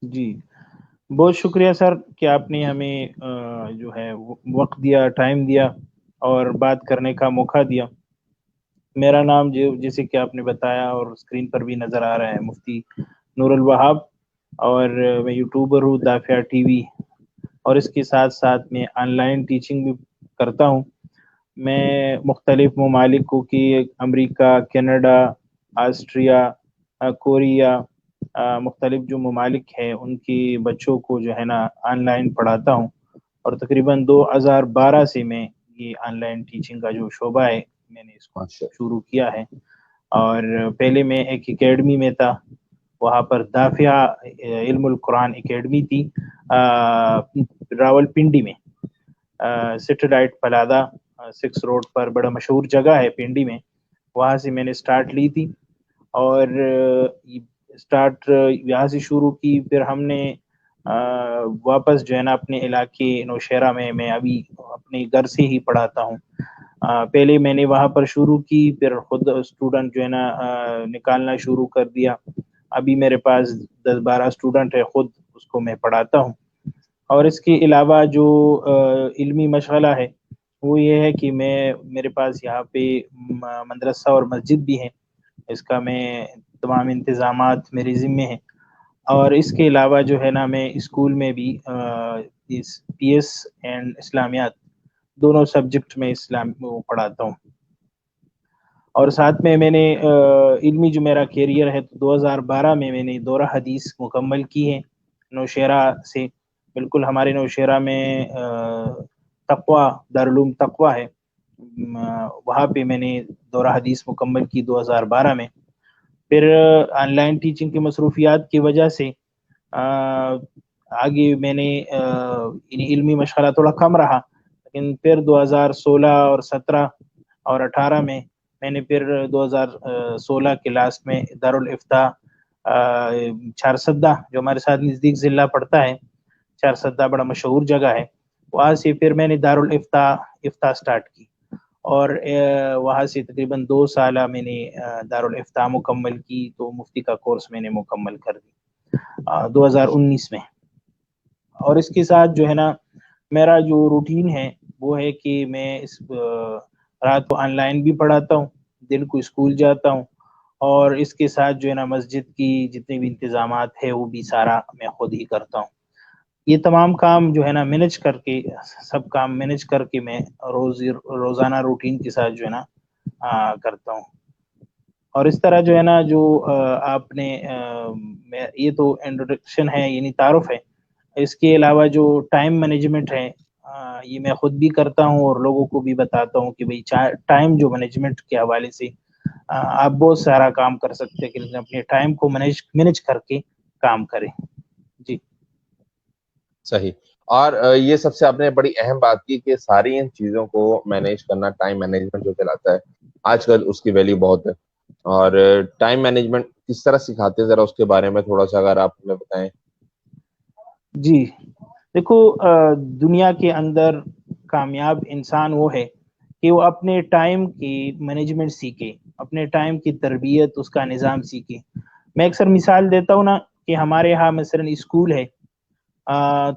جی بہت شکریہ سر کہ آپ نے ہمیں جو ہے وقت دیا، ٹائم دیا اور بات کرنے کا موقع دیا۔ میرا نام جو جیسے کہ آپ نے بتایا اور اسکرین پر بھی نظر آ رہا ہے، مفتی نور الوہاب، اور میں یوٹیوبر ہوں دافعہ ٹی وی، اور اس کے ساتھ ساتھ میں آن لائن ٹیچنگ بھی کرتا ہوں۔ میں مختلف ممالک کو کہ امریکہ، کینیڈا، آسٹریا، کوریا، مختلف جو ممالک ہیں ان کی بچوں کو جو ہے نا آن لائن پڑھاتا ہوں، اور تقریباً 2012 سے میں یہ آن لائن ٹیچنگ کا جو شعبہ ہے میں نے اس کو ماشاء شروع کیا ہے۔ اور پہلے میں ایک اکیڈمی میں تھا، وہاں پر دافعہ علم القرآن اکیڈمی تھی راول پنڈی میں، سیٹلائٹ پلادہ 6 روڈ پر، بڑا مشہور جگہ ہے پنڈی میں، وہاں سے میں نے سٹارٹ لی تھی۔ اور سٹارٹ یہاں سے شروع کی، پھر ہم نے واپس جو ہے نا اپنے علاقے نوشہرہ میں ابھی اپنے گھر سے ہی پڑھاتا ہوں۔ پہلے میں نے وہاں پر شروع کی، پھر خود اسٹوڈنٹ جو ہے نا نکالنا شروع کر دیا۔ ابھی میرے پاس 10-12 اسٹوڈنٹ ہے، خود اس کو میں پڑھاتا ہوں۔ اور اس کے علاوہ جو علمی مشغلہ ہے وہ یہ ہے کہ میرے پاس یہاں پہ مدرسہ اور مسجد بھی ہے، اس کا میں تمام انتظامات میرے ذمے ہیں۔ اور اس کے علاوہ جو ہے نا میں اسکول میں بھی پی ایس اینڈ اسلامیات دونوں سبجیکٹ میں اسلام وہ پڑھاتا ہوں۔ اور ساتھ میں نے علمی جو میرا کیریئر ہے تو 2012 میں نے دورہ حدیث مکمل کی ہے نوشہرہ سے، بالکل ہمارے نوشہرہ میں تقویٰ دارالعلوم تقویٰ ہے، وہاں پہ میں نے دورہ حدیث مکمل کی 2012 میں۔ پھر آن لائن ٹیچنگ کی مصروفیات کی وجہ سے آگے میں نے علمی مشغلہ تھوڑا کم رہا، لیکن پھر 2016 اور 17 اور 18 میں نے پھر 2016 کے لاسٹ میں دارالافتاء چارسدہ جو ہمارے ساتھ نزدیک ضلع پڑتا ہے، چارسدہ بڑا مشہور جگہ ہے، وہاں سے پھر میں نے دارالافتاء سٹارٹ کی، اور وہاں سے تقریباً 2 سالہ میں نے دارالافتاء مکمل کی، تو مفتی کا کورس میں نے مکمل کر دی 2019 میں۔ اور اس کے ساتھ جو ہے نا میرا جو روٹین ہے وہ ہے کہ میں اس رات کو آن لائن بھی پڑھاتا ہوں، دن کو اسکول جاتا ہوں، اور اس کے ساتھ جو ہے نا مسجد کی جتنے بھی انتظامات ہے وہ بھی سارا میں خود ہی کرتا ہوں۔ یہ تمام کام جو ہے نا مینج کر کے، سب کام مینج کر کے میں روزانہ روٹین کے ساتھ جو ہے نا کرتا ہوں۔ اور اس طرح جو ہے نا جو آپ نے یہ تو انٹروڈکشن ہے، یعنی تعارف ہے۔ اس کے علاوہ جو ٹائم مینجمنٹ ہے یہ میں خود بھی کرتا ہوں اور لوگوں کو بھی بتاتا ہوں کہ بھئی ٹائم جو مینجمنٹ کے حوالے سے آپ بہت سارا کام کر سکتے ہیں، کہ اپنے ٹائم کو مینج کر کے کام کریں۔ جی صحیح۔ اور یہ سب سے آپ نے بڑی اہم بات کی کہ ساری ان چیزوں کو مینیج کرنا، ٹائم مینجمنٹ جو کہلاتا ہے آج کل اس کی ویلیو بہت ہے۔ اور ٹائم مینجمنٹ کس طرح سکھاتے ہیں، ذرا اس کے بارے میں تھوڑا سا اگر آپ ہمیں بتائیں۔ جی دیکھو، دنیا کے اندر کامیاب انسان وہ ہے کہ وہ اپنے ٹائم کی مینجمنٹ سیکھے، اپنے ٹائم کی تربیت، اس کا نظام سیکھے۔ میں اکثر مثال دیتا ہوں نا کہ ہمارے ہاں مثلا اسکول ہے،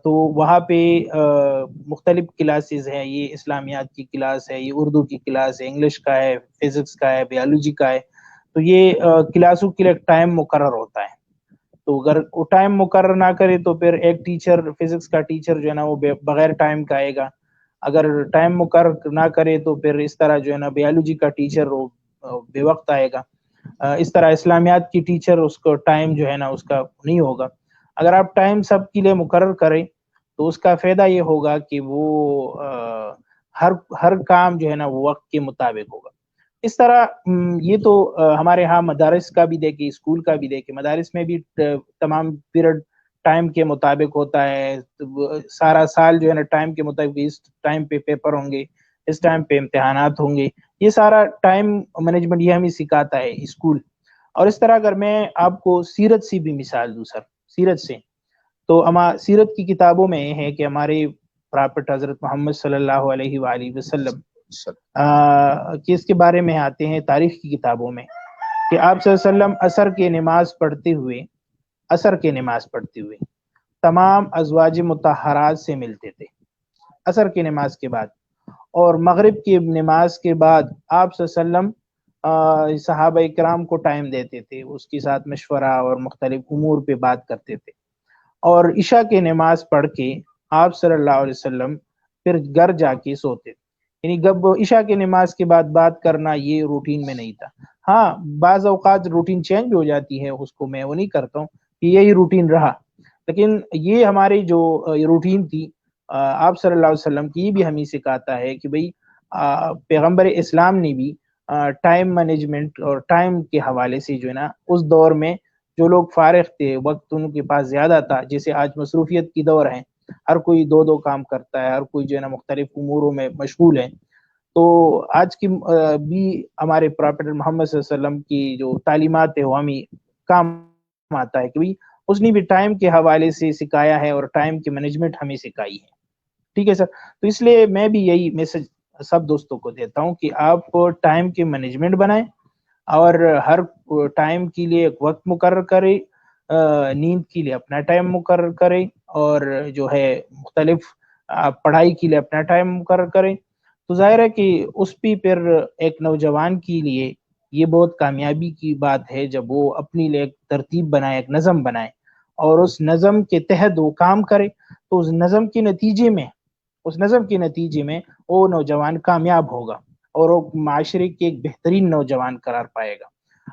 تو وہاں پہ مختلف کلاسز ہیں، یہ اسلامیات کی کلاس ہے، یہ اردو کی کلاس ہے، انگلش کا ہے، فزکس کا ہے، بیالوجی کا ہے، تو یہ کلاسوں کے لیے ٹائم مقرر ہوتا ہے۔ تو اگر وہ ٹائم مقرر نہ کرے تو پھر ایک ٹیچر، فزکس کا ٹیچر جو ہے نا وہ بغیر ٹائم کا آئے گا، اگر ٹائم مقرر نہ کرے تو پھر اس طرح جو ہے نا بیالوجی کا ٹیچر وہ بے وقت آئے گا، اس طرح اسلامیات کی ٹیچر اس کو ٹائم جو ہے نا اس کا نہیں ہوگا۔ اگر آپ ٹائم سب کے لیے مقرر کریں تو اس کا فائدہ یہ ہوگا کہ وہ ہر کام جو ہے نا وہ وقت کے مطابق ہوگا۔ اس طرح یہ تو ہمارے ہاں مدارس کا بھی دیکھیں، اسکول کا بھی دیکھیں، مدارس میں بھی تمام پیریڈ ٹائم کے مطابق ہوتا ہے، سارا سال جو ہے نا ٹائم کے مطابق، اس ٹائم پہ پیپر ہوں گے، اس ٹائم پہ امتحانات ہوں گے، یہ سارا ٹائم مینجمنٹ یہ ہمیں سکھاتا ہے اسکول۔ اور اس طرح اگر میں آپ کو سیرت سے بھی مثال دوں سر، سیرت سے تو سیرت کی کتابوں میں یہ ہے کہ ہمارے پراپٹ حضرت محمد صلی اللہ علیہ وآلہ وسلم کہ اس کے بارے میں آتے ہیں تاریخ کی کتابوں میں کہ آپ صلی اللہ علیہ وسلم عصر کی نماز پڑھتے ہوئے تمام ازواج مطہرات سے ملتے تھے عصر کی نماز کے بعد، اور مغرب کی نماز کے بعد آپ صلی اللہ علیہ وسلم صحابہ کرام کو ٹائم دیتے تھے، اس کے ساتھ مشورہ اور مختلف امور پہ بات کرتے تھے، اور عشاء کی نماز پڑھ کے آپ صلی اللہ علیہ وسلم پھر گھر جا کے سوتے تھے. یعنی جب عشاء کی نماز کے بعد بات کرنا یہ روٹین میں نہیں تھا. ہاں بعض اوقات روٹین چینج ہو جاتی ہے، اس کو میں وہ نہیں کرتا ہوں کہ یہی روٹین رہا، لیکن یہ ہماری جو روٹین تھی آپ صلی اللہ علیہ وسلم کی، یہ بھی ہمیں سکھاتا ہے کہ بھئی پیغمبر اسلام نے بھی ٹائم مینجمنٹ اور ٹائم کے حوالے سے جو ہے نا، اس دور میں جو لوگ فارغ تھے، وقت ان کے پاس زیادہ تھا، جیسے آج مصروفیت کی دور ہے، ہر کوئی دو دو کام کرتا ہے، ہر کوئی جو ہے نا مختلف اموروں میں مشغول ہے. تو آج کی بھی ہمارے پراپٹ محمد صلی اللہ علیہ وسلم کی جو تعلیمات ہے وہ ہمیں کام آتا ہے کہ بھئی اس نے بھی ٹائم کے حوالے سے سکھایا ہے، اور ٹائم کی مینجمنٹ ہمیں سکھائی ہے. ٹھیک ہے سر. تو اس لیے میں بھی یہی میسج سب دوستوں کو دیتا ہوں کہ آپ ٹائم کی مینجمنٹ بنائیں، اور ہر ٹائم کے لیے ایک وقت مقرر کریں، نیند کے لیے اپنا ٹائم مقرر کریں، اور جو ہے مختلف پڑھائی کے لیے اپنا ٹائم مقرر کریں. تو ظاہر ہے کہ اس پہ پھر ایک نوجوان کے لیے یہ بہت کامیابی کی بات ہے جب وہ اپنی لیے ایک ترتیب بنائے، ایک نظم بنائے، اور اس نظم کے تحت وہ کام کرے. تو اس نظم کے نتیجے میں وہ نوجوان کامیاب ہوگا، اور وہ معاشرے کے ایک بہترین نوجوان قرار پائے گا.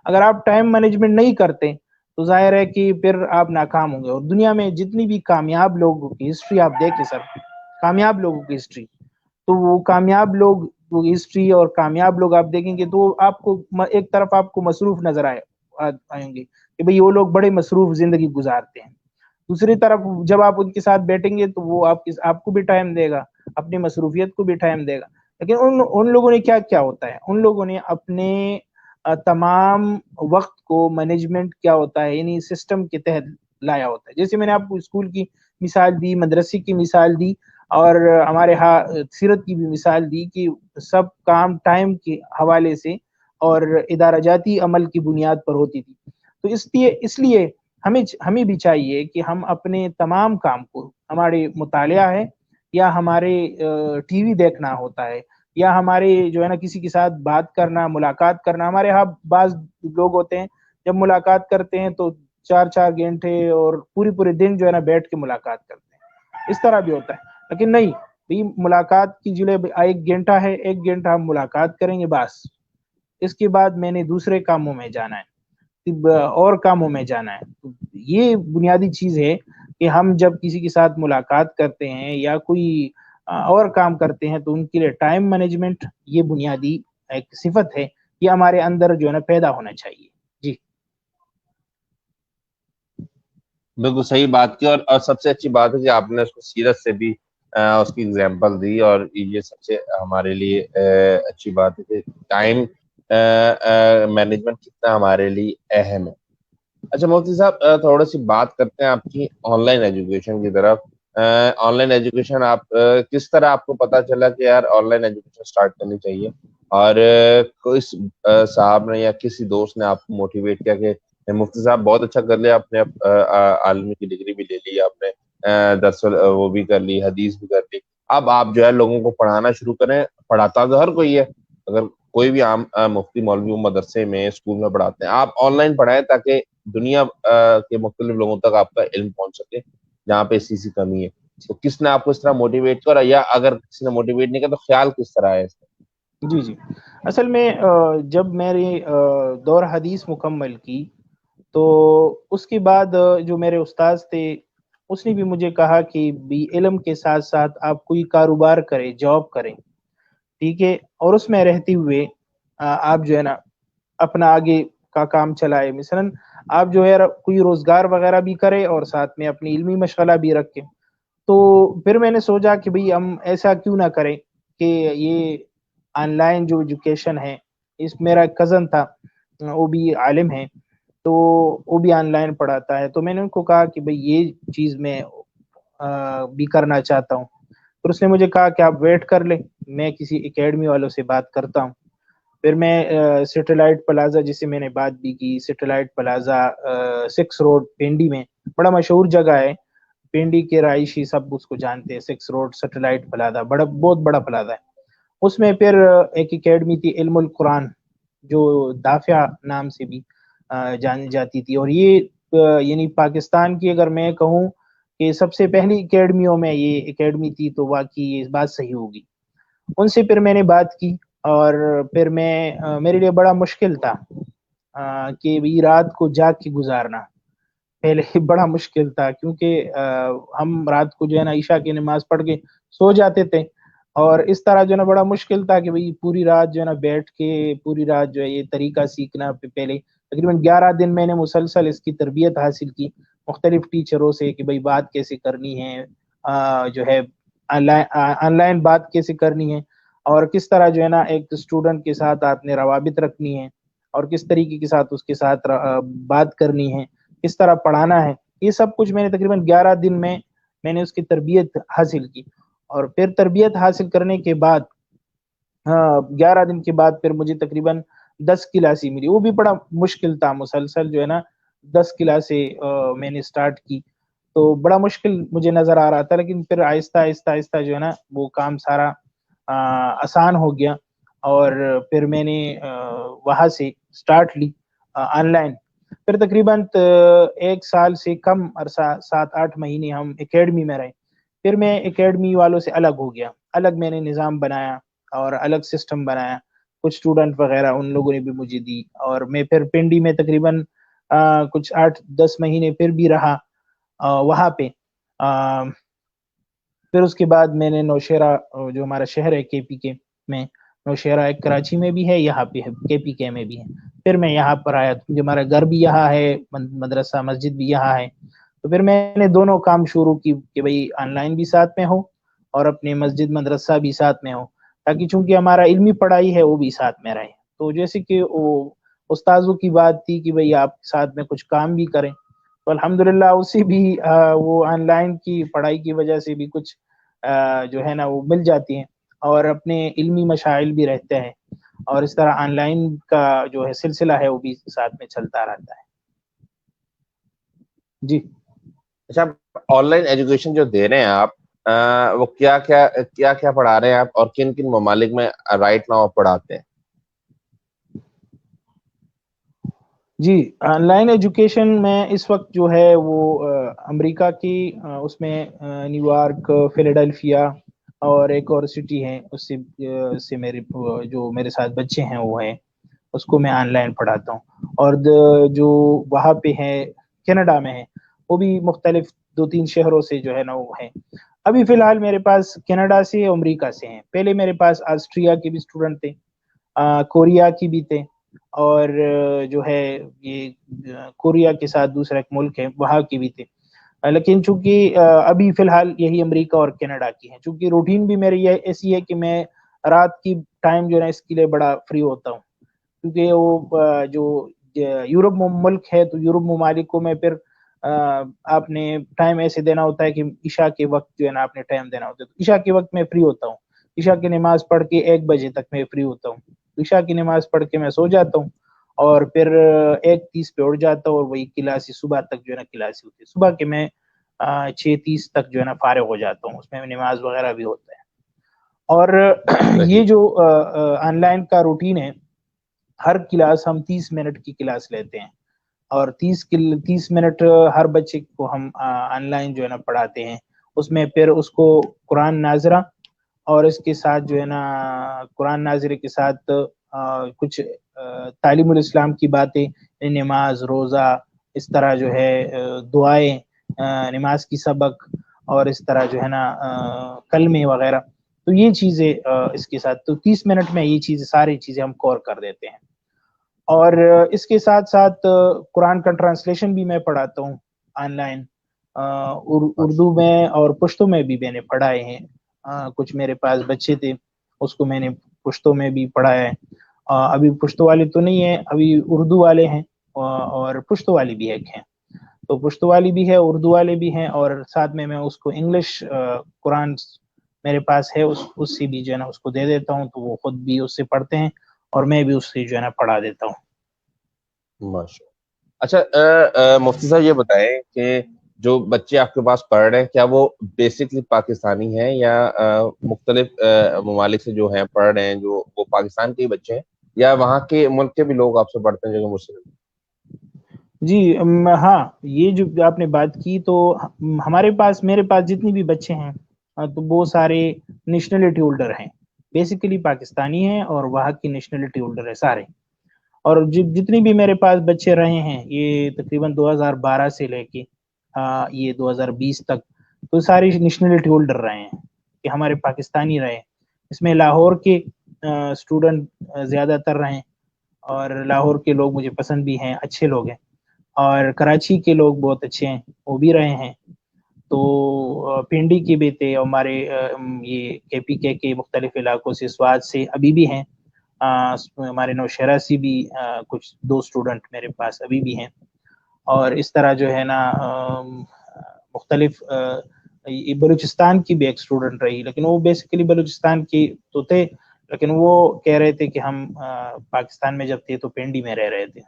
اگر آپ ٹائم مینجمنٹ نہیں کرتے تو ظاہر ہے کہ پھر آپ ناکام ہوں گے. اور دنیا میں جتنی بھی کامیاب لوگوں کی ہسٹری آپ دیکھیں سر، کامیاب لوگوں کی ہسٹری، تو وہ کامیاب لوگ ہسٹری اور کامیاب لوگ آپ دیکھیں گے تو آپ کو ایک طرف آپ کو مصروف نظر آئیں گے کہ بھئی وہ لوگ بڑے مصروف زندگی گزارتے ہیں. دوسری طرف جب آپ ان کے ساتھ بیٹھیں گے تو وہ آپ کو بھی ٹائم دے گا، اپنی مصروفیت کو بھی ٹائم دے گا. لیکن ان لوگوں نے کیا ہوتا ہے، ان لوگوں نے اپنے تمام وقت کو مینجمنٹ کیا ہوتا ہے، یعنی سسٹم کے تحت لایا ہوتا ہے. جیسے میں نے آپ کو اسکول کی مثال دی، مدرسے کی مثال دی، اور ہمارے ہاں سیرت کی بھی مثال دی کہ سب کام ٹائم کے حوالے سے اور ادارہ جاتی عمل کی بنیاد پر ہوتی تھی. تو اس لیے ہمیں بھی چاہیے کہ ہم اپنے تمام کام کو، ہمارے مطالعہ ہے یا ہمارے ٹی وی دیکھنا ہوتا ہے، یا ہمارے جو ہے نا کسی کے ساتھ بات کرنا، ملاقات کرنا. ہمارے ہاں بعض لوگ ہوتے ہیں جب ملاقات کرتے ہیں تو 4 4 گھنٹے اور پورے دن جو ہے نا بیٹھ کے ملاقات کرتے ہیں، اس طرح بھی ہوتا ہے. لیکن نہیں بھی، ملاقات کی جلے 1 گھنٹہ ہے، 1 گھنٹہ ہم ملاقات کریں گے بس، اس کے بعد میں نے دوسرے کاموں میں جانا ہے، اور کاموں میں جانا ہے. تو یہ بنیادی چیز ہے کہ ہم جب کسی کے ساتھ ملاقات کرتے ہیں یا کوئی اور کام کرتے ہیں تو ان کے لیے ٹائم مینجمنٹ یہ بنیادی ایک صفت ہے، یہ ہمارے اندر جو ہے نا پیدا ہونا چاہیے. جی بالکل صحیح بات کی، اور سب سے اچھی بات ہے کہ آپ نے اس کو سیرت سے بھی اس کی اگزامپل دی، اور یہ سب سے ہمارے لیے اچھی بات ہے کہ ٹائم مینجمنٹ کتنا ہمارے لیے اہم ہے. اچھا مفتی صاحب، تھوڑی سی بات کرتے ہیں آپ کی آن لائن ایجوکیشن کی طرف. آن لائن ایجوکیشن آپ کس طرح آپ کو پتا چلا کہ یار آن لائن ایجوکیشن سٹارٹ کرنی چاہیے، اور کوئی صاحب نے یا کسی دوست نے آپ کو موٹیویٹ کیا کہ مفتی صاحب بہت اچھا کر لیا، آپ نے عالمی کی ڈگری بھی لے لی، آپ نے درس وہ بھی کر لی، حدیث بھی کر لی، اب آپ جو ہے لوگوں کو پڑھانا شروع کریں. پڑھاتا تو ہر کوئی ہے، اگر کوئی بھی عام مفتی مولوی مدرسے میں اسکول میں پڑھاتے ہیں، آپ آن لائن پڑھائیں تاکہ دنیا کے مختلف لوگوں تک آپ کا علم پہنچ سکے جہاں پہ اسی کمی ہے. تو کس نے آپ کو اس طرح موٹیویٹ کرا، یا اگر کسی نے موٹیویٹ نہیں کیا تو خیال کس طرح ہے اس کا؟ جی اصل میں جب میری دور حدیث مکمل کی تو اس کے بعد جو میرے استاد تھے اس نے بھی مجھے کہا کہ بھی علم کے ساتھ ساتھ آپ کوئی کاروبار کریں، جاب کریں، ٹھیک ہے، اور اس میں رہتے ہوئے آپ جو ہے نا اپنا آگے کا کام چلائے. مثلا آپ جو ہے کوئی روزگار وغیرہ بھی کرے اور ساتھ میں اپنی علمی مشغلہ بھی رکھے. تو پھر میں نے سوچا کہ بھئی ہم ایسا کیوں نہ کریں کہ یہ آن لائن جو ایجوکیشن ہے، اس میرا کزن تھا وہ بھی عالم ہے تو وہ بھی آن لائن پڑھاتا ہے، تو میں نے ان کو کہا کہ بھئی یہ چیز میں بھی کرنا چاہتا ہوں. پھر اس نے مجھے کہا کہ آپ ویٹ کر لیں، میں کسی اکیڈمی والوں سے بات کرتا ہوں. پھر میں سیٹلائٹ پلازا، جسے میں نے بات بھی کی، سیٹلائٹ پلازا 6 روڈ پنڈی میں، بڑا مشہور جگہ ہے. پنڈی کے رہائشی سب اس کو جانتے ہیں, 6 روڈ سیٹلائٹ پلازا, بہت بڑا پلازا ہے. اس میں پھر ایک اکیڈمی تھی علم القرآن, جو دافع نام سے بھی جانی جاتی تھی, اور یہ یعنی پاکستان کی اگر میں کہوں کہ سب سے پہلی اکیڈمیوں میں یہ اکیڈمی تھی, تو واقعی یہ بات صحیح ہوگی. ان سے پھر میں نے بات کی, اور پھر میرے لیے بڑا مشکل تھا کہ رات کو جاگ کے گزارنا. پہلے بڑا مشکل تھا, کیونکہ ہم رات کو جو ہے نا عشاء کی نماز پڑھ کے سو جاتے تھے, اور اس طرح جو ہے نا بڑا مشکل تھا کہ پوری رات جو ہے نا بیٹھ کے پوری رات جو ہے یہ طریقہ سیکھنا. پہلے تقریباً 11 دن میں نے مسلسل اس کی تربیت حاصل کی مختلف ٹیچروں سے کہ بات کیسے کرنی ہے, جو ہے آن لائن بات کیسے کرنی ہے, اور کس طرح جو ہے نا ایک اسٹوڈنٹ کے ساتھ آپ نے روابط رکھنی ہے, اور کس طریقے کے ساتھ اس کے ساتھ بات کرنی ہے, کس طرح پڑھانا ہے. یہ سب کچھ میں نے تقریباً 11 دن میں نے اس کی تربیت حاصل کی. اور پھر تربیت حاصل کرنے کے بعد 11 دن کے بعد پھر مجھے تقریباً 10 کلاسیں ملی. وہ بھی بڑا مشکل تھا, مسلسل جو ہے نا 10 کلاسیں میں نے سٹارٹ کی, تو بڑا مشکل مجھے نظر آ رہا تھا, لیکن پھر آہستہ آہستہ آہستہ جو ہے نا وہ کام سارا آسان ہو گیا. اور پھر میں نے وہاں سے سٹارٹ لی آن لائن. پھر تقریباً 1 سال سے کم عرصہ 7-8 مہینے ہم اکیڈمی میں رہے. پھر میں اکیڈمی والوں سے الگ ہو گیا, الگ میں نے نظام بنایا اور الگ سسٹم بنایا. کچھ اسٹوڈنٹ وغیرہ ان لوگوں نے بھی مجھے دی, اور میں پھر پنڈی میں تقریباً کچھ 8-10 مہینے پھر بھی رہا وہاں پہ. پھر اس کے بعد میں نے نوشہرہ, جو ہمارا شہر ہے کے پی کے میں, نوشہرہ ایک کراچی میں بھی ہے, یہاں پہ ہے کے پی کے میں بھی ہے. پھر میں یہاں پر آیا, کیونکہ ہمارا گھر بھی یہاں ہے, مدرسہ مسجد بھی یہاں ہے. تو پھر میں نے دونوں کام شروع کی کہ آن لائن بھی ساتھ میں ہو اور اپنے مسجد مدرسہ بھی ساتھ میں ہو, تاکہ چونکہ ہمارا علمی پڑھائی ہے وہ بھی ساتھ میں رہے. تو جیسے کہ وہ استاذوں کی بات تھی کہ آپ ساتھ میں کچھ کام بھی کریں, تو الحمدللہ اسی بھی وہ آن لائن کی پڑھائی کی وجہ سے بھی کچھ جو ہے نا وہ مل جاتی ہیں, اور اپنے علمی مشاغل بھی رہتے ہیں, اور اس طرح آن لائن کا جو ہے سلسلہ ہے وہ بھی ساتھ میں چلتا رہتا ہے. جی. اچھا, آن لائن ایجوکیشن جو دے رہے ہیں آپ, وہ کیا کیا پڑھا رہے ہیں آپ, اور کن کن ممالک میں رائٹ ناؤ پڑھاتے ہیں؟ جی, آن لائن ایجوکیشن میں اس وقت جو ہے وہ امریکہ کی, اس میں نیو یارک, فیلاڈیلفیا اور ایک اور سٹی ہے, اس سے میرے جو میرے ساتھ بچے ہیں وہ ہیں, اس کو میں آن لائن پڑھاتا ہوں. اور جو وہاں پہ ہے کینیڈا میں ہے, وہ بھی مختلف 2-3 شہروں سے جو ہے نا وہ ہیں. ابھی فی الحال میرے پاس کینیڈا سے, امریکہ سے ہیں. پہلے میرے پاس آسٹریا کے بھی اسٹوڈنٹ تھے, کوریا کی بھی تھے, اور جو ہے یہ کوریا کے ساتھ دوسرا ایک ملک ہے وہاں کی بھی تھے. لیکن چونکہ ابھی فی الحال یہی امریکہ اور کینیڈا کی ہیں, چونکہ روٹین بھی میری یہ ایسی ہے کہ میں رات کی ٹائم جو ہے اس کے لیے بڑا فری ہوتا ہوں, کیونکہ وہ جو یورپ ملک ہے, تو یورپ ممالک کو میں پھر آپ نے ٹائم ایسے دینا ہوتا ہے کہ عشاء کے وقت جو ہے نا آپ نے ٹائم دینا ہوتا ہے. تو عشاء کے وقت میں فری ہوتا ہوں, عشاء کی نماز پڑھ کے 1 بجے تک میں فری ہوتا ہوں. عشاء کی نماز پڑھ کے میں سو جاتا ہوں, اور پھر 1:30 پہ اٹھ جاتا ہوں, اور وہی کلاس صبح تک جو ہے نا کلاس ہوتی ہے. صبح کے میں 6:30 تک جو ہے نا فارغ ہو جاتا ہوں, اس میں نماز وغیرہ بھی ہوتا ہے. اور یہ جو آن لائن کا روٹین ہے, ہر کلاس ہم 30 منٹ کی کلاس لیتے ہیں, اور 30 منٹ ہر بچے کو ہم آن لائن جو ہے نا پڑھاتے ہیں. اس میں پھر اس کو قرآن ناظرہ, اور اس کے ساتھ جو ہے نا قرآن ناظرے کے ساتھ کچھ تعلیم الاسلام کی باتیں, نماز, روزہ, اس طرح جو ہے دعائیں, نماز کی سبق, اور اس طرح جو ہے نا کلمے وغیرہ. تو یہ چیزیں اس کے ساتھ, تو 30 منٹ میں یہ چیزیں ساری چیزیں ہم کور کر دیتے ہیں. اور اس کے ساتھ ساتھ قرآن کا ٹرانسلیشن بھی میں پڑھاتا ہوں آن لائن, اردو میں اور پشتو میں بھی میں نے پڑھائے ہیں. کچھ میرے پاس بچے تھے, اس کو میں نے پشتو میں بھی پڑھایا ہے. ابھی پشتو والے تو نہیں ہیں, ابھی اردو والے ہیں, اور پشتو والی بھی ایک ہیں. تو پشتو والی بھی ہے, اردو والے بھی ہیں, اور ساتھ میں اس کو انگلش قرآن میرے پاس ہے, اس سے بھی جو ہے نا اس کو دے دیتا ہوں, تو وہ خود بھی اس سے پڑھتے ہیں, اور میں بھی اس سے جو ہے نا پڑھا دیتا ہوں. ماشاءاللہ. اچھا مفتی صاحب یہ بتائیں کہ جو بچے آپ کے پاس پڑھ رہے ہیں کیا وہ بیسکلی پاکستانی ہیں یا مختلف ممالک سے جو ہیں پڑھ رہے ہیں جو وہ پاکستان کے ہی بچے ہیں یا وہاں کے ملک کے بھی لوگ آپ سے پڑھتے ہیں جو کہ مسلم؟ جی ہاں، یہ جو آپ نے بات کی تو میرے پاس جتنی بھی بچے ہیں تو وہ سارے نیشنلٹی ہولڈر ہیں، بیسیکلی پاکستانی ہیں اور وہاں کی نیشنلٹی ہولڈر ہے سارے. اور جتنی بھی میرے پاس بچے رہے ہیں یہ تقریباً 2012 سے لے کے یہ 2020 تک تو ساری نیشنلٹی ہولڈر رہے ہیں کہ ہمارے پاکستانی رہے. اس میں لاہور کے اسٹوڈنٹ زیادہ تر رہے اور لاہور کے لوگ مجھے پسند بھی ہیں، اچھے لوگ ہیں. اور کراچی کے لوگ بہت اچھے ہیں، وہ بھی رہے ہیں. تو پنڈی کے بھی تھے ہمارے، یہ کے پی کے مختلف علاقوں سے، سوات سے ابھی بھی ہیں. ہمارے نوشہرہ سے بھی کچھ 2 اسٹوڈنٹ میرے پاس ابھی بھی ہیں. اور اس طرح جو ہے نا مختلف بلوچستان کی بھی ایک اسٹوڈنٹ رہی، لیکن وہ بیسیکلی بلوچستان کی تو تھے، لیکن وہ کہہ رہے تھے کہ ہم پاکستان میں جب تھے تو پنڈی میں رہ رہے تھے.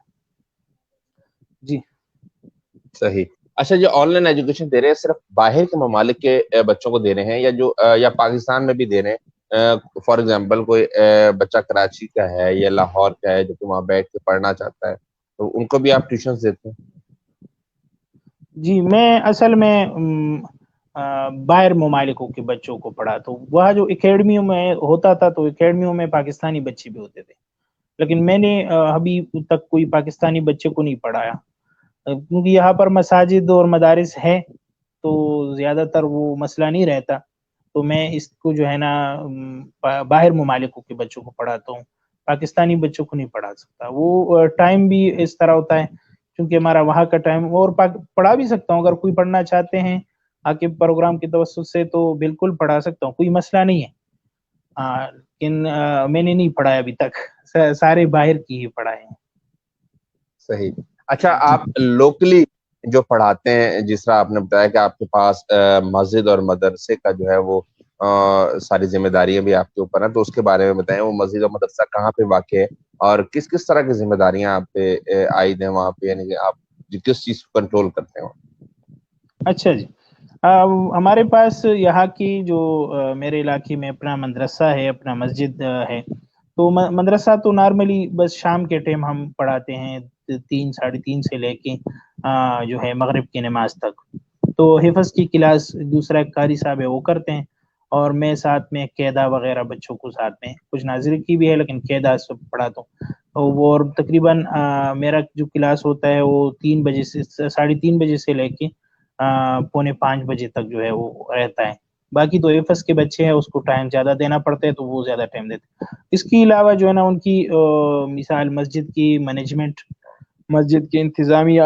جی صحیح. اچھا، جو آن لائن ایجوکیشن دے رہے ہیں صرف باہر کے ممالک کے بچوں کو دے رہے ہیں یا جو یا پاکستان میں بھی دے رہے ہیں؟ فار ایگزامپل کوئی بچہ کراچی کا ہے یا لاہور کا ہے جو کہ وہاں بیٹھ کے پڑھنا چاہتا ہے تو ان کو بھی آپ ٹیوشن دیتے ہیں؟ جی، میں اصل میں باہر ممالکوں کے بچوں کو پڑھاتا ہوں. وہاں جو اکیڈمیوں میں ہوتا تھا تو اکیڈمیوں میں پاکستانی بچے بھی ہوتے تھے، لیکن میں نے ابھی تک کوئی پاکستانی بچے کو نہیں پڑھایا کیونکہ یہاں پر مساجد اور مدارس ہے تو زیادہ تر وہ مسئلہ نہیں رہتا. تو میں اس کو جو ہے نا باہر ممالکوں کے بچوں کو پڑھاتا ہوں، پاکستانی بچوں کو نہیں پڑھا سکتا. وہ ٹائم بھی اس طرح ہوتا ہے کیونکہ ہمارا وہاں کا ٹائم، اور پڑھا بھی سکتا ہوں اگر کوئی پڑھنا چاہتے ہیں آپ کے پروگرام کے توسط سے تو بالکل پڑھا سکتا ہوں، کوئی مسئلہ نہیں ہے. لیکن میں نے نہیں پڑھایا ابھی تک، سارے باہر کی ہی پڑھائے ہیں. صحیح. اچھا، جی آپ لوکلی جو پڑھاتے ہیں جس طرح آپ نے بتایا کہ آپ کے پاس مسجد اور مدرسے کا جو ہے وہ ساری ذمہ داریاں بھی آپ کے اوپر ہیں، تو اس کے بارے میں بتائیں وہ مسجد اور مدرسہ کہاں پہ واقع ہے اور کس کس طرح کی ذمہ داریاں آپ پہ عائد ہیں وہاں پہ، یعنی کہ آپ کس چیز کو کنٹرول کرتے ہیں؟ اچھا جی، ہمارے پاس یہاں کی جو میرے علاقے میں اپنا مدرسہ ہے، اپنا مسجد ہے. تو مدرسہ تو نارملی بس شام کے ٹائم ہم پڑھاتے ہیں 3 ساڑھے 3 سے لے کے جو ہے مغرب کی نماز تک. تو حفظ کی کلاس دوسرا ایک قاری صاحب ہے وہ کرتے ہیں، اور میں ساتھ میں قاعدہ وغیرہ بچوں کو ساتھ میں، کچھ ناظر کی بھی ہے لیکن قاعدہ سب پڑھاتا ہوں. وہ تقریباً میرا جو کلاس ہوتا ہے وہ 3 بجے سے 3:30 بجے سے لے کے 4:45 بجے تک جو ہے وہ رہتا ہے. باقی تو حفظ کے بچے ہیں اس کو ٹائم زیادہ دینا پڑتا ہے تو وہ زیادہ ٹائم دیتے ہیں. اس کے علاوہ جو ہے نا ان کی مثال مسجد کی مینجمنٹ، مسجد کی انتظامیہ،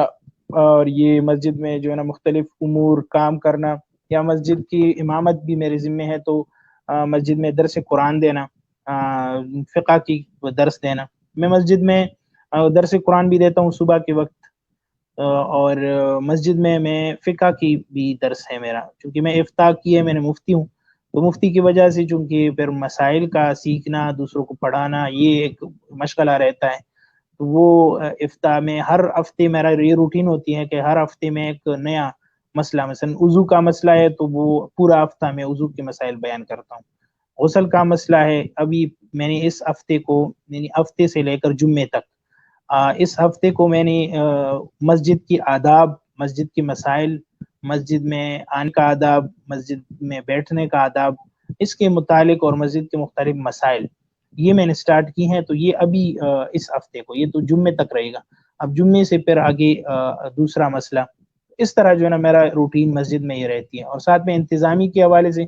اور یہ مسجد میں جو ہے نا مختلف امور کام کرنا، یا مسجد کی امامت بھی میرے ذمہ ہے. تو مسجد میں درس قرآن دینا، فقہ کی درس دینا. میں مسجد میں درس قرآن بھی دیتا ہوں صبح کے وقت، اور مسجد میں فقہ کی بھی درس ہے میرا، چونکہ میں افتاء کی ہے، میں نے مفتی ہوں. تو مفتی کی وجہ سے چونکہ پھر مسائل کا سیکھنا، دوسروں کو پڑھانا یہ ایک مشغلہ رہتا ہے. تو وہ افتاء میں ہر ہفتے میرا یہ روٹین ہوتی ہے کہ ہر ہفتے میں ایک نیا مسئلہ، مثلا وضو کا مسئلہ ہے تو وہ پورا ہفتہ میں وضو کے مسائل بیان کرتا ہوں. غسل کا مسئلہ ہے، ابھی میں نے اس ہفتے کو، یعنی ہفتے سے لے کر جمعے تک، اس ہفتے کو میں نے مسجد کی آداب، مسجد کی مسائل، مسجد میں آنے کا آداب، مسجد میں بیٹھنے کا آداب، اس کے متعلق اور مسجد کے مختلف مسائل یہ میں نے سٹارٹ کی ہیں. تو یہ ابھی اس ہفتے کو، یہ تو جمعے تک رہے گا. اب جمعے سے پھر آگے دوسرا مسئلہ. اس طرح جو ہے نا میرا روٹین مسجد میں یہ رہتی ہے. اور ساتھ میں انتظامی کے حوالے سے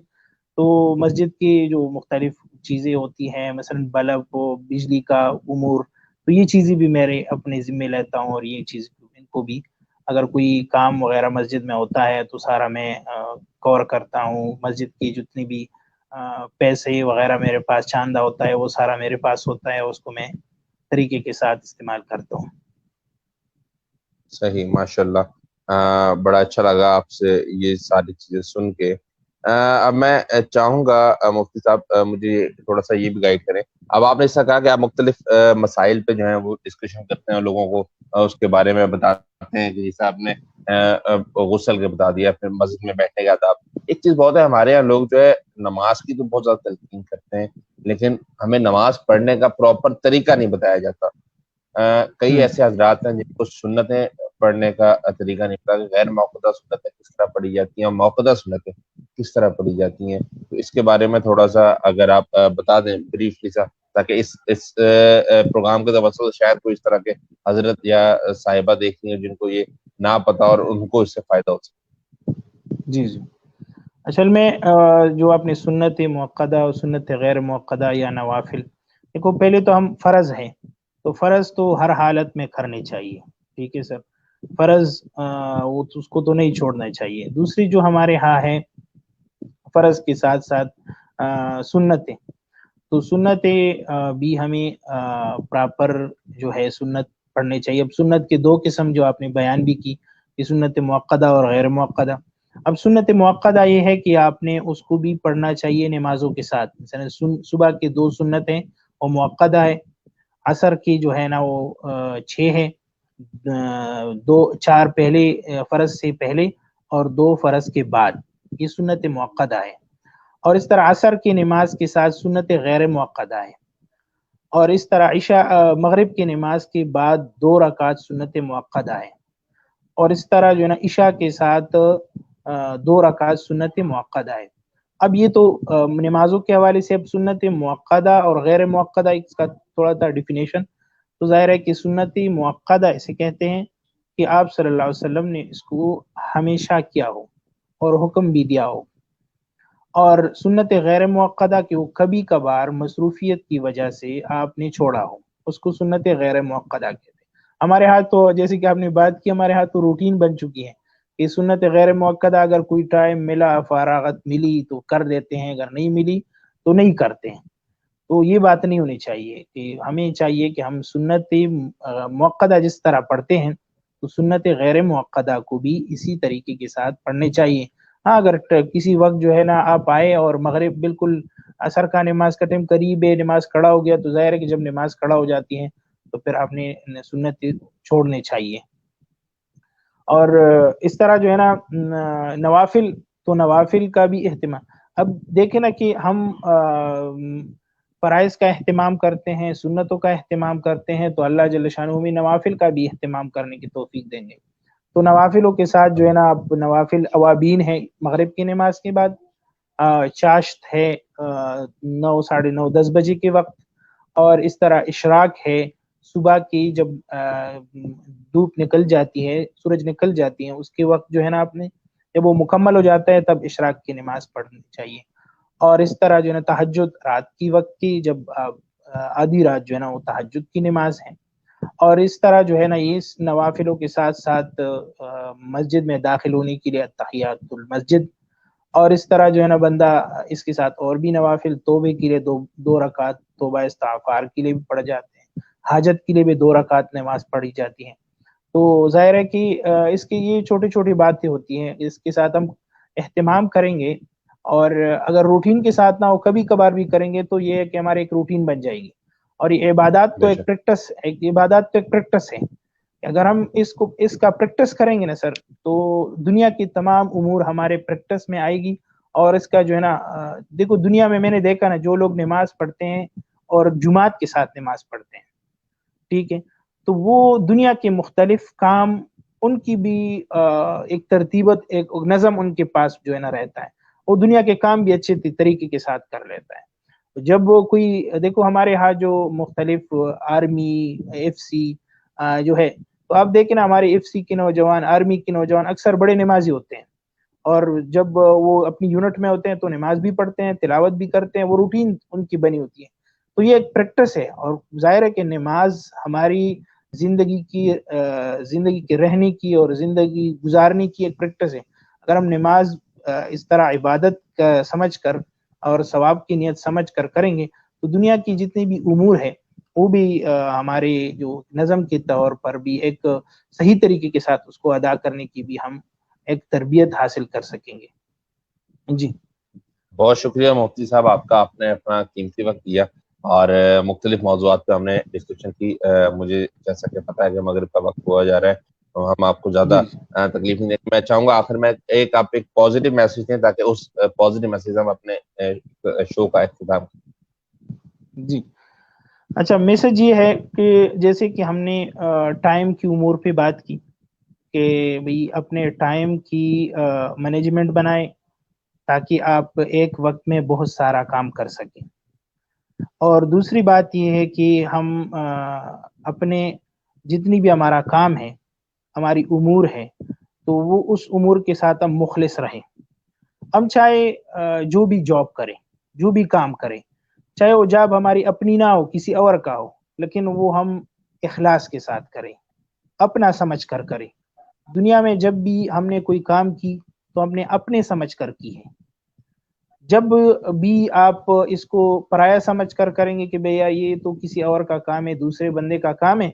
تو مسجد کی جو مختلف چیزیں ہوتی ہیں، مثلا بلب و بجلی کا امور، تو یہ چیزیں بھی میرے اپنے ذمہ لیتا ہوں. اور یہ چیز ان کو بھی اگر کوئی کام وغیرہ مسجد میں ہوتا ہے تو سارا میں کور کرتا ہوں. مسجد کی جتنی بھی پیسے وغیرہ میرے پاس چاندہ ہوتا ہے وہ سارا میرے پاس ہوتا ہے، اس کو میں طریقے کے ساتھ استعمال کرتا ہوں. صحیح، ماشاء اللہ. بڑا اچھا لگا آپ سے یہ ساری چیزیں سن کے. اب میں چاہوں گا مفتی صاحب مجھے تھوڑا سا یہ بھی گائیڈ کریں. اب آپ نے اس طرح کہا کہ آپ مختلف مسائل پہ جو ہیں وہ ڈسکشن کرتے ہیں، لوگوں کو اس کے بارے میں بتاتے ہیں، کہ جیسے آپ نے غسل کے بتا دیا، پھر مسجد میں بیٹھنے کا آداب. ایک چیز بہت ہے، ہمارے یہاں لوگ جو ہے نماز کی تو بہت زیادہ تلقین کرتے ہیں، لیکن ہمیں نماز پڑھنے کا پراپر طریقہ نہیں بتایا جاتا. کئی ایسے حضرات ہیں جن کو سنتیں پڑھنے کا طریقہ نہیں پتا، غیر موقعہ سنتیں کس طرح پڑھی جاتی ہیں اور موقعہ سنتیں کس طرح پڑھی جاتی ہیں. تو اس کے بارے میں تھوڑا سا اگر آپ بتا دیں بریفلی سا، تاکہ اس پروگرام کے توسط سے شاید کوئی اس طرح کے حضرت یا صاحبہ دیکھیں جن کو یہ نہ پتا اور ان کو اس سے فائدہ ہو سکے. جی جی، اصل میں جو آپ نے سنت موقدہ اور سنت غیر موقدہ یا نوافل، دیکھو پہلے تو ہم فرض ہیں، تو فرض تو ہر حالت میں کرنے چاہیے، ٹھیک ہے سر. فرض وہ اس کو تو نہیں چھوڑنا چاہیے. دوسری جو ہمارے ہاں ہے فرض کے ساتھ ساتھ سنتیں، تو سنتیں بھی ہمیں پراپر جو ہے سنت پڑھنے چاہیے. اب سنت کے دو قسم جو آپ نے بیان بھی کی، کہ سنت موقدہ اور غیر موقدہ. اب سنت موقدہ یہ ہے کہ آپ نے اس کو بھی پڑھنا چاہیے نمازوں کے ساتھ. مثلا صبح کے 2 سنتیں وہ موقدہ ہے، عصر کی جو ہے نا وہ 6 ہے، 4 پہلے فرض سے پہلے اور 2 فرض کے بعد، یہ سنت موقدہ ہے. اور اس طرح عصر کی نماز کے ساتھ سنت غیر موقدہ ہے. اور اس طرح عشاء مغرب کی نماز کے بعد 2 رکعت سنت موقدہ ہے. اور اس طرح جو ہے نا عشاء کے ساتھ 2 رکعت سنت موقدہ ہے. اب یہ تو نمازوں کے حوالے سے. اب سنت موقدہ اور غیر موقدہ اس کا تھوڑا سا ڈیفینیشن. تو ظاہر ہے کہ سنت موقدہ اسے کہتے ہیں کہ آپ صلی اللہ علیہ وسلم نے اس کو ہمیشہ کیا ہو اور حکم بھی دیا ہو. اور سنت غیر موقدہ کہ وہ کبھی کبھار مصروفیت کی وجہ سے آپ نے چھوڑا ہو، اس کو سنت غیر موقدہ کہتے ہیں. ہمارے ہاں تو جیسے کہ آپ نے بات کی، ہمارے ہاں تو روٹین بن چکی ہے کہ سنت غیر موقدہ اگر کوئی ٹائم ملا، فراغت ملی تو کر دیتے ہیں، اگر نہیں ملی تو نہیں کرتے ہیں. تو یہ بات نہیں ہونی چاہیے. کہ ہمیں چاہیے کہ ہم سنت موقدہ جس طرح پڑھتے ہیں تو سنت غیر موقدہ کو بھی اسی طریقے کے ساتھ پڑھنے چاہیے. ہاں اگر کسی وقت جو ہے نا آپ آئے اور مغرب بالکل عصر کا نماز کا ٹائم قریب ہے، نماز کھڑا ہو گیا، تو ظاہر ہے کہ جب نماز کھڑا ہو جاتی ہے تو پھر آپ نے سنت چھوڑنے چاہیے. اور اس طرح جو ہے نا نوافل، تو نوافل کا بھی اہتمام. اب دیکھیں نا کہ ہم فرائض کا اہتمام کرتے ہیں، سنتوں کا اہتمام کرتے ہیں، تو اللہ جل شانہ میں نوافل کا بھی اہتمام کرنے کی توفیق دیں گے. تو نوافلوں کے ساتھ جو ہے نا اب نوافل اوابین ہے مغرب کی نماز کے بعد، چاشت ہے 9 ساڑھے 9 10 بجے کے وقت. اور اس طرح اشراق ہے صبح کی، جب دھوپ نکل جاتی ہے، سورج نکل جاتی ہے، اس کے وقت جو ہے نا آپ نے جب وہ مکمل ہو جاتا ہے تب اشراق کی نماز پڑھنی چاہیے. اور اس طرح جو ہے نا تہجد رات کی وقت کی، جب آدھی رات جو ہے نا وہ تہجد کی نماز ہے. اور اس طرح جو ہے نا یہ نوافلوں کے ساتھ ساتھ مسجد میں داخل ہونے کے لیے تحیات المسجد. اور اس طرح جو ہے نا بندہ اس کے ساتھ اور بھی نوافل، توبے کے لیے 2 رکعت توبہ استغفار کے لیے بھی پڑھ جاتے ہیں، حاجت کے لیے بھی 2 رکعت نماز پڑھی جاتی ہے. تو ظاہر ہے کہ اس کی یہ چھوٹی چھوٹی باتیں ہوتی ہیں، اس کے ساتھ ہم اہتمام کریں گے. اور اگر روٹین کے ساتھ نہ ہو، کبھی کبھار بھی کریں گے، تو یہ ہے کہ ہمارے ایک روٹین بن جائے گی. اور یہ عبادات تو بے ایک شک. پریکٹس، عبادات تو ایک پریکٹس ہے. اگر ہم اس کا پریکٹس کریں گے نا سر، تو دنیا کی تمام امور ہمارے پریکٹس میں آئے گی. اور اس کا جو ہے نا دیکھو دنیا میں نے دیکھا نا، جو لوگ نماز پڑھتے ہیں اور جماعت کے ساتھ نماز پڑھتے ہیں، ٹھیک ہے، تو وہ دنیا کے مختلف کام ان کی بھی ایک ترتیبت، ایک نظم ان کے پاس جو ہے نا رہتا ہے. وہ دنیا کے کام بھی اچھے طریقے کے ساتھ کر لیتا ہے. جب وہ کوئی دیکھو ہمارے ہاں جو مختلف آرمی، ایف سی جو ہے، تو آپ دیکھیں نا ہمارے ایف سی کے نوجوان، آرمی کے نوجوان اکثر بڑے نمازی ہوتے ہیں. اور جب وہ اپنی یونٹ میں ہوتے ہیں تو نماز بھی پڑھتے ہیں، تلاوت بھی کرتے ہیں، وہ روٹین ان کی بنی ہوتی ہے. تو یہ ایک پریکٹس ہے. اور ظاہر ہے کہ نماز ہماری زندگی کی رہنے کی اور زندگی گزارنے کی ایک پریکٹس ہے. اگر ہم نماز اس طرح عبادت کا سمجھ کر اور ثواب کی نیت سمجھ کر کریں گے، تو دنیا کی جتنی بھی امور ہے وہ بھی ہمارے جو نظم کے طور پر بھی ایک صحیح طریقے کے ساتھ اس کو ادا کرنے کی بھی ہم ایک تربیت حاصل کر سکیں گے. جی بہت شکریہ مفتی صاحب آپ کا، آپ نے اپنا قیمتی وقت دیا اور مختلف موضوعات پہ ہم نے ڈسکشن کی. مجھے جیسا کہ پتہ ہے کہ مغرب کا وقت ہوا جا رہا ہے تو ہم آپ کو زیادہ تکلیف نہیں دیں. میں چاہوں گا آخر میں آپ ایک پازیٹیو میسج دیں تاکہ اس پازیٹیو میسج ہم اپنے شو کا اختتام کریں. جی اچھا، میسج یہ ہے کہ جیسے کہ ہم نے ٹائم کی امور پہ بات کی کہ بھئی اپنے ٹائم کی مینجمنٹ بنائیں تاکہ آپ ایک وقت میں بہت سارا کام کر سکیں. اور دوسری بات یہ ہے کہ ہم اپنے جتنی بھی ہمارا کام ہے، ہماری امور ہے، تو وہ اس امور کے ساتھ ہم مخلص رہیں. ہم چاہے جو بھی جاب کریں، جو بھی کام کریں، چاہے وہ جاب ہماری اپنی نہ ہو، کسی اور کا ہو، لیکن وہ ہم اخلاص کے ساتھ کریں، اپنا سمجھ کر کریں. دنیا میں جب بھی ہم نے کوئی کام کی تو ہم نے اپنے سمجھ کر کی ہے. جب بھی آپ اس کو پرایا سمجھ کر کریں گے کہ بھیا یہ تو کسی اور کا کام ہے، دوسرے بندے کا کام ہے.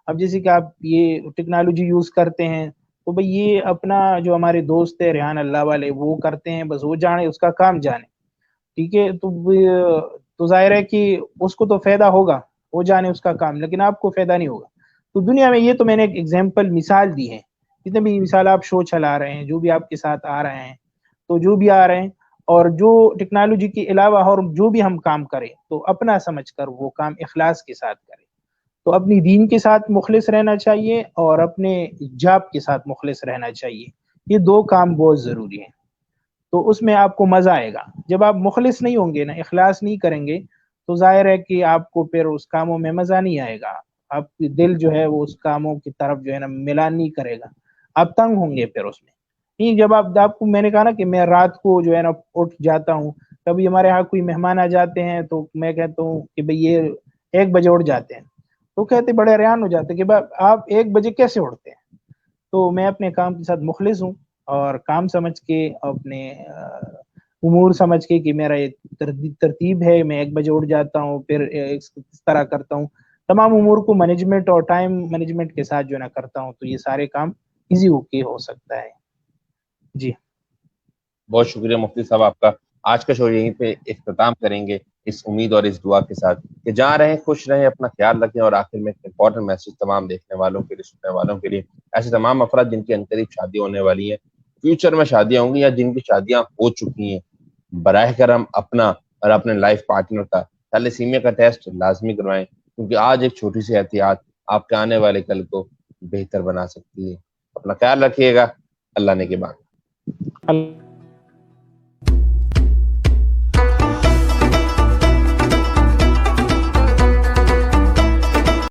اب جیسے کہ آپ یہ ٹیکنالوجی یوز کرتے ہیں تو بھئی یہ اپنا جو ہمارے دوست ہے ریحان اللہ والے وہ کرتے ہیں، بس وہ جانے، اس کا کام جانے. ٹھیک ہے، تو ظاہر ہے کہ اس کو تو فائدہ ہوگا، وہ جانے اس کا کام، لیکن آپ کو فائدہ نہیں ہوگا. تو دنیا میں یہ تو میں نے ایک ایگزامپل مثال دی ہے. جتنے بھی مثال آپ شو چلا رہے ہیں، جو بھی آپ کے ساتھ آ رہے ہیں، تو جو بھی آ رہے ہیں اور جو ٹیکنالوجی کے علاوہ اور جو بھی ہم کام کریں تو اپنا سمجھ کر وہ کام اخلاص کے ساتھ کریں. تو اپنی دین کے ساتھ مخلص رہنا چاہیے اور اپنے جاب کے ساتھ مخلص رہنا چاہیے. یہ دو کام بہت ضروری ہیں، تو اس میں آپ کو مزہ آئے گا. جب آپ مخلص نہیں ہوں گے نا، اخلاص نہیں کریں گے، تو ظاہر ہے کہ آپ کو پھر اس کاموں میں مزہ نہیں آئے گا. آپ کی دل جو ہے وہ اس کاموں کی طرف جو ہے نا ملان نہیں کرے گا، آپ تنگ ہوں گے پھر اس میں. نہیں، جب آپ کو میں نے کہا نا کہ میں رات کو جو ہے نا اٹھ جاتا ہوں، کبھی ہمارے ہاں کوئی مہمان آ جاتے ہیں تو میں کہتا ہوں کہ بھئی یہ 1 بجے اٹھ جاتے ہیں، تو کہتے بڑے حیران ہو جاتے کہ آپ 1 بجے کیسے اٹھتے ہیں. تو میں اپنے کام کے ساتھ مخلص ہوں اور کام سمجھ کے، اپنے امور سمجھ کے کہ میرا یہ ترتیب ہے، میں 1 بجے اٹھ جاتا ہوں، پھر اس طرح کرتا ہوں، تمام امور کو مینجمنٹ اور ٹائم مینجمنٹ کے ساتھ جو ہے نا کرتا ہوں، تو یہ سارے کام ایزی ہو کے ہو سکتا ہے. جی بہت شکریہ مفتی صاحب آپ کا. آج کا شو یہیں پہ اختتام کریں گے اس امید اور اس دعا کے ساتھ کہ جہاں رہیں خوش رہیں، اپنا خیال رکھیں. اور آخر میں ایک امپورٹنٹ میسج تمام دیکھنے والوں کے لیے، سننے والوں کے لیے، ایسے تمام افراد جن کی عنقریب شادی ہونے والی ہیں، فیوچر میں شادیاں ہوں گی یا جن کی شادیاں ہو چکی ہیں، براہ کرم اپنا اور اپنے لائف پارٹنر کا تھیلیسیمیا کا ٹیسٹ لازمی کروائیں، کیونکہ آج ایک چھوٹی سی احتیاط آپ کے آنے والے کل کو بہتر بنا سکتی ہے. اپنا خیال رکھیے گا. اللہ نے کے بعد